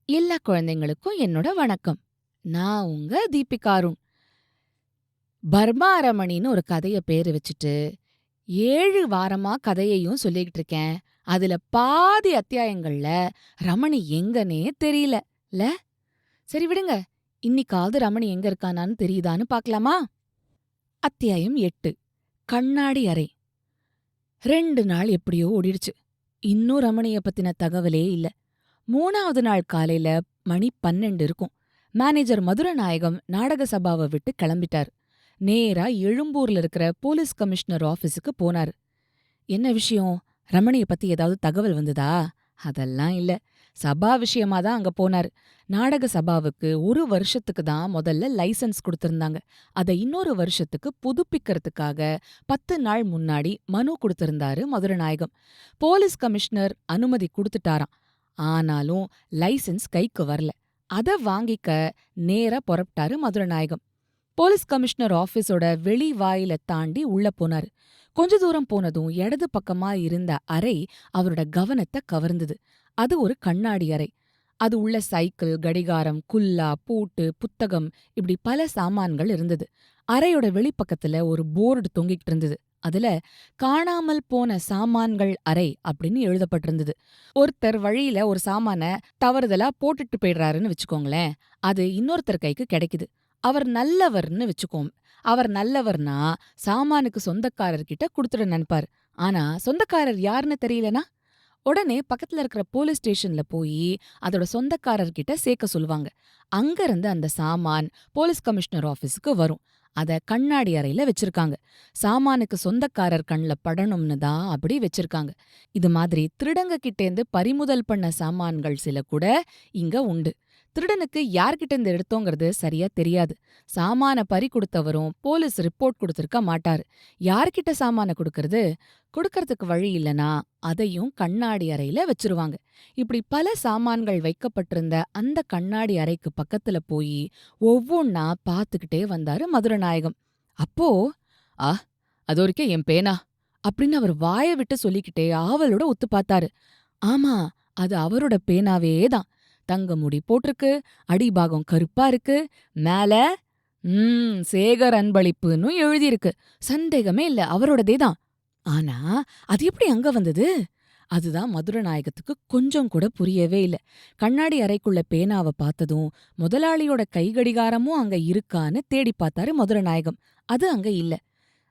எல்லா குழந்தைங்களுக்கும் என்னோட வணக்கம். நான் உங்க தீபிகா அருண். பர்மா அரமணின்னு ஒரு கதைய பேரு வச்சுட்டு 7 வாரமா கதையையும் சொல்லிக்கிட்டு இருக்கேன். அதுல பாதி அத்தியாயங்கள்ல ரமணி எங்கன்னே தெரியல. ல சரி விடுங்க. இன்னிக்காவது ரமணி எங்க இருக்கானான்னு தெரியுதான்னு பார்க்கலாமா? அத்தியாயம் 8. கண்ணாடி அறை. 2 நாள் எப்படியோ ஓடிடுச்சு. இன்னும் ரமணிய பத்தின தகவலே இல்ல. 3வது நாள் காலையில மணி 12 இருக்கும். மேனேஜர் மதுரநாயகம் நாடக சபாவை விட்டு கிளம்பிட்டார். நேரா எழும்பூர்ல இருக்கிற போலீஸ் கமிஷனர் ஆபீஸுக்கு போனாரு. என்ன விஷயம்? ரமணிய பத்தி ஏதாவது தகவல் வந்ததா? அதெல்லாம் இல்ல. சபா விஷயமா தான் அங்க போனாரு. நாடக சபாவுக்கு 1 வருஷத்துக்கு தான் முதல்ல லைசென்ஸ் கொடுத்திருந்தாங்க. அத இன்னொரு வருஷத்துக்கு புதுப்பிக்கிறதுக்காக 10 நாள் முன்னாடி மனு கொடுத்திருந்தாரு மதுரநாயகம். போலீஸ் கமிஷனர் அனுமதி கொடுத்துட்டாராம். ஆனாலும் லைசென்ஸ் கைக்கு வரல. அத வாங்கிக்க நேரா புறப்பட்டாரு மதுரநாயகம். போலீஸ் கமிஷனர் ஆபீஸோட வெளி வாயில தாண்டி உள்ள போனாரு. கொஞ்ச தூரம் போனதும் இடது பக்கமா இருந்த அறை அவரோட கவனத்தை கவர்ந்தது. அது ஒரு கண்ணாடி அறை. அது உள்ள சைக்கிள், கடிகாரம், குல்லா, பூட்டு, புத்தகம் இப்படி பல சாமான்கள் இருந்தது. அறையோட வெளிப்பக்கத்துல ஒரு போர்டு தொங்கிட்டு இருந்தது. அதுல காணாமல் போன சாமான்கள் அறை அப்படின்னு எழுதப்பட்டிருந்தது. ஒருத்தர் வழியில ஒரு சாமான தவறுதலா போட்டுட்டு போயிடுறாருன்னு வச்சுக்கோங்களேன். அது இன்னொருத்தர் கைக்கு கிடைக்குது. அவர் நல்லவர்னு வச்சுக்கோம். அவர் நல்லவர்னா சாமானுக்கு சொந்தக்காரர்கிட்ட குடுத்துட நினைப்பாரு. ஆனா சொந்தக்காரர் யாருன்னு தெரியலனா உடனே பக்கத்துல இருக்கிற போலீஸ் ஸ்டேஷன்ல போய் அதோட சொந்தக்காரர்கிட்ட சேர்க்க சொல்லுவாங்க. அங்க இருந்து அந்த சாமான் போலீஸ் கமிஷனர் ஆபீஸுக்கு வரும். அத கண்ணாடி அறையில வச்சிருக்காங்க. சாமானுக்கு சொந்தக்காரர் கண்ல படணும்னு தான் அப்படி வச்சிருக்காங்க. இது மாதிரி திருடங்க கிட்டேந்து பறிமுதல் பண்ண சாமான்கள் சில கூட இங்க உண்டு. திருடனுக்கு யார்கிட்ட இருந்து எடுத்தோங்கிறது சரியா தெரியாது. சாமான பறி கொடுத்தவரும் போலீஸ் ரிப்போர்ட் கொடுத்திருக்க மாட்டாரு. யார்கிட்ட சாமான கொடுக்கறது? கொடுக்கறதுக்கு வழி இல்லனா அதையும் கண்ணாடி அறையில வச்சிருவாங்க. இப்படி பல சாமான்கள் வைக்கப்பட்டிருந்த அந்த கண்ணாடி அறைக்கு பக்கத்துல போய் ஒவ்வொன்னா பாத்துக்கிட்டே வந்தாரு மதுரநாயகம். அப்போ, "ஆ, அதோ இருக்கே என் பேனா" அப்படின்னு அவர் வாய விட்டு சொல்லிக்கிட்டே ஆவலோட உத்து பார்த்தாரு. ஆமா, அது அவரோட பேனாவே தான். தங்க முடி போட்டிருக்கு, அடிபாகம் கருப்பா இருக்கு, மேல சேகர் அன்பளிப்புன்னு எழுதியிருக்கு. சந்தேகமே இல்ல, அவரோடதே தான். ஆனா அது எப்படி அங்க வந்தது? அதுதான் மதுரநாயகத்துக்கு கொஞ்சம் கூட புரியவே இல்ல. கண்ணாடி அறைக்குள்ள பேனாவ பார்த்ததும் முதலாளியோட கைகடிகாரமும் அங்க இருக்கான்னு தேடி பார்த்தாரு மதுரநாயகம். அது அங்க இல்ல.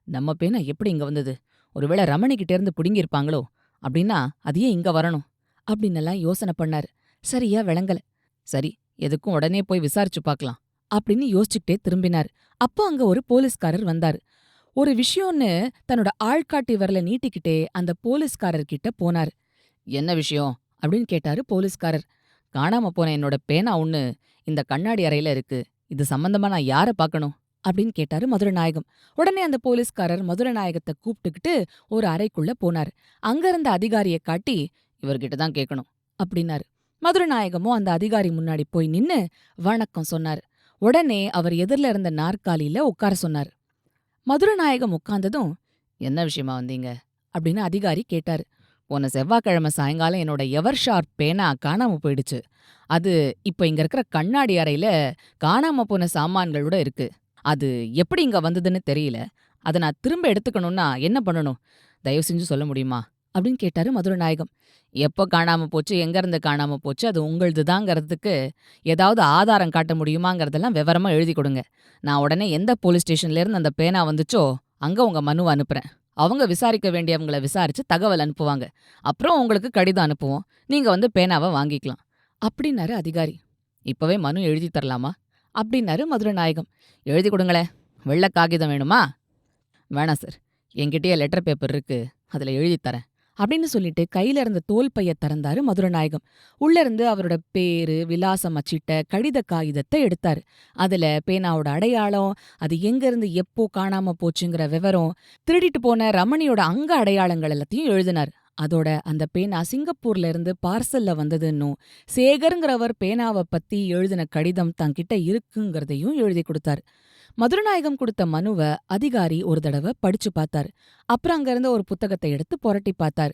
நம்ம பேனா எப்படி இங்க வந்தது? ஒருவேளை ரமணிகிட்ட இருந்து புடுங்கியிருப்பாங்களோ? அப்படின்னா அது ஏன் இங்க வரணும்? அப்படின்னெல்லாம் யோசனை பண்ணாரு. சரியா விளங்கல. சரி, எதுக்கும் உடனே போய் விசாரிச்சு பார்க்கலாம் அப்படின்னு யோசிச்சுக்கிட்டே திரும்பினாரு. அப்போ அங்க ஒரு போலீஸ்காரர் வந்தாரு. ஒரு விஷயம்னு தன்னோட ஆள்காட்டி விரல நீட்டிக்கிட்டே அந்த போலீஸ்காரர் கிட்ட போனாரு. "என்ன விஷயம்?" அப்படின்னு கேட்டாரு போலீஸ்காரர். "காணாம போன என்னோட பேனா ஒண்ணு இந்த கண்ணாடி அறையில இருக்கு. இது சம்பந்தமா நான் யார பார்க்கணும்?" அப்படின்னு கேட்டாரு மதுரநாயகம். உடனே அந்த போலீஸ்காரர் மதுரநாயகத்தை கூப்பிட்டுக்கிட்டு ஒரு அறைக்குள்ள போனாரு. அங்க இருந்த அதிகாரிய காட்டி, "இவர்கிட்ட தான் கேட்கணும்" அப்படின்னாரு. மதுரநாயகமும் அந்த அதிகாரி முன்னாடி போய் நின்னு வணக்கம் சொன்னாரு. உடனே அவர் எதிர்ல இருந்த நாற்காலியில உட்கார சொன்னாரு. மதுரநாயகம் உட்கார்ந்ததும், "என்ன விஷயமா வந்தீங்க?" அப்படின்னு அதிகாரி கேட்டாரு. "போன செவ்வாய்க்கிழமை சாயங்காலம் என்னோட எவர் ஷார்ப் பேனா காணாம போயிடுச்சு. அது இப்ப இங்க இருக்கிற கண்ணாடி அறையில காணாம போன சாமான்களோட இருக்கு. அது எப்படி இங்க வந்ததுன்னு தெரியல. அத நான் திரும்ப எடுத்துக்கணும்னா என்ன பண்ணணும்? தயவு செஞ்சு சொல்ல முடியுமா?" அப்படின்னு கேட்டாரு மதுரநாயகம். "எப்போ காணாம போச்சு, எங்க இருந்து காணாம போச்சு, அது உங்கள்துதாங்கிறதுக்கு ஏதாவது ஆதாரம் காட்ட முடியுமாங்கிறதெல்லாம் விவரமா எழுதி கொடுங்க. நான் உடனே எந்த போலீஸ் ஸ்டேஷன்ல இருந்து அந்த பேனா வந்துச்சோ அங்க உங்க மனுவ அனுப்புறேன். அவங்க விசாரிக்க வேண்டியவங்கள விசாரிச்சு தகவல் அனுப்புவாங்க. அப்புறம் உங்களுக்கு கடிதம் அனுப்புவோம். நீங்க வந்து பேனாவ வாங்கிக்கலாம்" அப்படின்னாரு அதிகாரி. "இப்பவே மனு எழுதி தரலாமா?" அப்படின்னாரு மதுரநாயகம். "எழுதி கொடுங்களேன். வெள்ளை காகிதம் வேணுமா?" "வேணாம் சார். என்கிட்டயே லெட்டர் பேப்பர் இருக்கு. அதுல எழுதி தரேன்" அப்படின்னு சொல்லிட்டு கையில இருந்த தோல் பைய திறந்தாரு மதுரநாயகம். உள்ள இருந்து அவரோட பேரு, விலாசம் அச்சிட்ட கடித காகிதத்தை எடுத்தாரு. அதுல பேனாவோட அடையாளம், அது எங்க இருந்து எப்போ காணாம போச்சுங்கிற விவரம், திருடிட்டு போன ரமணியோட அங்க அடையாளங்கள் எல்லாத்தையும் எழுதினாரு. அதோட அந்த பேனா சிங்கப்பூர்ல இருந்து பார்சல்ல வந்ததுன்னும், சேகர்ங்கிறவர் பேனாவை பத்தி எழுதின கடிதம் தன்கிட்ட இருக்குங்கிறதையும் எழுதி கொடுத்தாரு. மதுரநாயகம் கொடுத்த மனுவ அதிகாரி ஒரு தடவை படிச்சு பார்த்தாரு. அப்புறம் அங்க இருந்த ஒரு புத்தகத்தை எடுத்து புரட்டி பார்த்தாரு.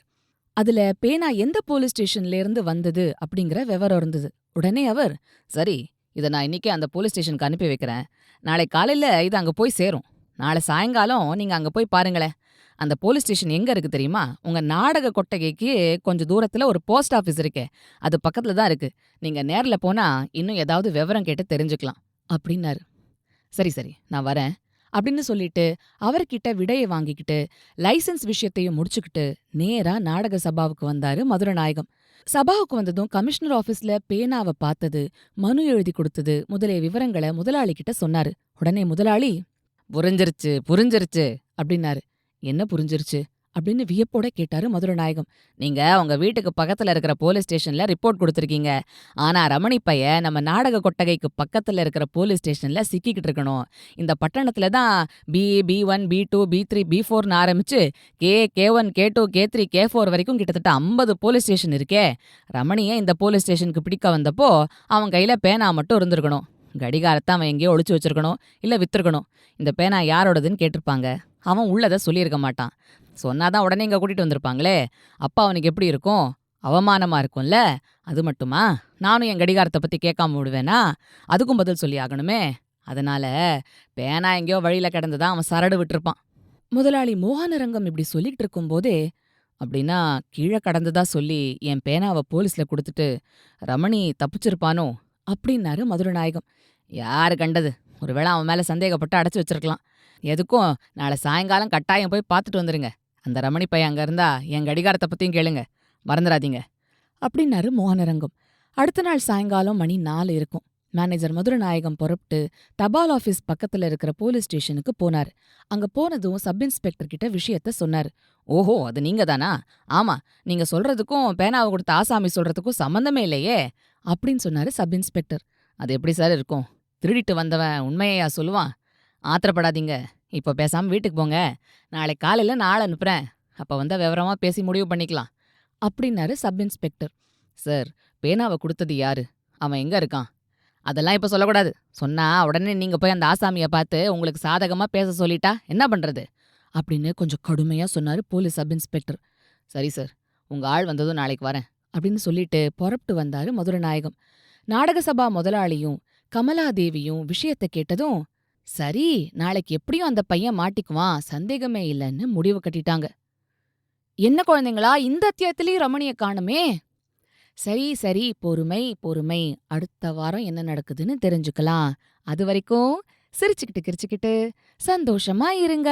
அதுல பேனா எந்த போலீஸ் ஸ்டேஷன்ல இருந்து வந்தது அப்படிங்கிற விவரம் இருந்தது. உடனே அவர், சரி, இத நான் இன்னிக்கே அந்த போலீஸ் ஸ்டேஷனுக்கு அனுப்பி வைக்கிறேன். நாளை காலையில இது அங்க போய் சேரும். நாளை சாயங்காலம் நீங்க அங்க போய் பாருங்களேன். அந்த போலீஸ் ஸ்டேஷன் எங்க இருக்கு தெரியுமா? உங்க நாடக கொட்டகைக்கு கொஞ்சம் தூரத்துல ஒரு போஸ்ட் ஆஃபீஸ் இருக்கே, அது பக்கத்துல தான் இருக்கு. நீங்க நேர்ல போனா இன்னும் ஏதாவது விவரம் கேட்டு தெரிஞ்சுக்கலாம் அப்படின்னாரு. சரி சரி, நான் வரேன் அப்படின்னு சொல்லிட்டு அவர்கிட்ட விடைய வாங்கிக்கிட்டு லைசென்ஸ் விஷயத்தையும் முடிச்சுக்கிட்டு நேரா நாடக சபாவுக்கு வந்தாரு மதுரநாயகம். சபாவுக்கு வந்ததும் கமிஷனர் ஆபீஸ்ல பேனாவை பார்த்தது, மனு எழுதி கொடுத்தது முதலிய விவரங்களை முதலாளி கிட்ட சொன்னாரு. உடனே முதலாளி, புரிஞ்சிருச்சு புரிஞ்சிருச்சு அப்படின்னாரு. என்ன புரிஞ்சிருச்சு அப்படின்னு வியப்போட கேட்டாரு மதுரநாயகம். நீங்க உங்க வீட்டுக்கு பக்கத்துல இருக்கிற போலீஸ் ஸ்டேஷன்ல ரிப்போர்ட் கொடுத்திருக்கீங்க. ஆனா ரமணி பைய நம்ம நாடக கொட்டகைக்கு பக்கத்துல இருக்கிற போலீஸ் ஸ்டேஷன்ல சிக்கிக்கிட்டு இருக்கணும். இந்த பட்டணத்துல தான் B1, B2, B3, B4ன்னு ஆரம்பிச்சு K1, K2, K3, K4 வரைக்கும் கிட்டத்தட்ட 50 போலீஸ் ஸ்டேஷன் இருக்கே. ரமணிய இந்த போலீஸ் ஸ்டேஷனுக்கு பிடிக்க வந்தப்போ அவன் கையில பேனா மட்டும் இருந்திருக்கணும். கடிகாரத்தை அவன் எங்கேயோ ஒளிச்சு வச்சிருக்கணும், இல்ல வித்திருக்கணும். இந்த பேனா யாரோடதுன்னு கேட்டிருப்பாங்க. அவன் உள்ளத சொல்லியிருக்க மாட்டான். சொன்னாதான் உடனே இங்க கூட்டிட்டு வந்திருப்பாங்களே. அப்ப அவனுக்கு எப்படி இருக்கும்? அவமானமா இருக்கும்ல. அது மட்டுமா, நானும் என் கடிகாரத்தை பத்தி கேட்காம விடுவேனா? அதுக்கும் பதில் சொல்லி ஆகணுமே. அதனால பேனா எங்கேயோ வழியில கிடந்துதான் அவன் சரடு விட்டிருப்பான். முதலாளி மோகனரங்கம் இப்படி சொல்லிட்டு இருக்கும்போதே, அப்படின்னா கீழே கடந்ததா சொல்லி என் பேனாவை போலீஸ்ல கொடுத்துட்டு ரமணி தப்பிச்சிருப்பானோ அப்படின்னாரு மதுரநாயகம். யாரு கண்டது? ஒருவேளை அவன் மேல சந்தேகப்பட்டு அடைச்சு வச்சிருக்கலாம். எதுக்கும் நாளை சாயங்காலம் கட்டாயம் போய் பார்த்துட்டு வந்துருங்க. அந்த ரமணி பையன் அங்க இருந்தா என் கடிகாரத்தை பத்தியும் கேளுங்க, மறந்துடாதீங்க அப்படின்னாரு மோகனரங்கம். அடுத்த நாள் சாயங்காலம் மணி 4 இருக்கும். மேனேஜர் மதுரநாயகம் புறப்பட்டு தபால் ஆபீஸ் பக்கத்துல இருக்கிற போலீஸ் ஸ்டேஷனுக்கு போனாரு. அங்க போனதும் சப் இன்ஸ்பெக்டர் கிட்ட விஷயத்த சொன்னாரு. ஓஹோ, அது நீங்க தானா? ஆமா, நீங்க சொல்றதுக்கும் பேனாவை கொடுத்த ஆசாமி சொல்றதுக்கும் சம்பந்தமே இல்லையே அப்படின்னு சொன்னாரு சப் இன்ஸ்பெக்டர். அது எப்படி சார் இருக்கும்? திருடிட்டு வந்தவன் உண்மையா சொல்லுவான்? ஆத்திரப்படாதீங்க, இப்போ பேசாம வீட்டுக்கு போங்க. நாளை காலையில நான் ஆள் அனுப்புறேன். அப்ப வந்தா விவரமா பேசி முடிவு பண்ணிக்கலாம் அப்படின்னாரு சப் இன்ஸ்பெக்டர். சார், பேனாவை கொடுத்தது யாரு? அவன் எங்க இருக்கான்? அதெல்லாம் இப்ப சொல்லக்கூடாது. சொன்னா உடனே நீங்க போய் அந்த ஆசாமியை பார்த்து உங்களுக்கு சாதகமா பேச சொல்லிட்டா என்ன பண்றது அப்படின்னு கொஞ்சம் கடுமையா சொன்னாரு போலீஸ் சப் இன்ஸ்பெக்டர். சரி சார், உங்க ஆள் வந்ததும் நாளைக்கு வரேன் அப்படின்னு சொல்லிட்டு புறப்பட்டு வந்தாரு மதுரநாயகம். நாடக சபா முதலாளியும் கமலாதேவியும் விஷயத்த கேட்டதும், சரி, நாளைக்கு எப்படியும் அந்த பையன் மாட்டிக்குவான், சந்தேகமே இல்லைன்னு முடிவு கட்டிட்டாங்க. என்ன குழந்தைங்களா, இந்த அத்தியாயத்திலயும் ரமணிய காணுமே? சரி சரி, பொறுமை பொறுமை. அடுத்த வாரம் என்ன நடக்குதுன்னு தெரிஞ்சுக்கலாம். அது வரைக்கும் சிரிச்சுக்கிட்டு கிரிச்சுக்கிட்டு சந்தோஷமா இருங்க.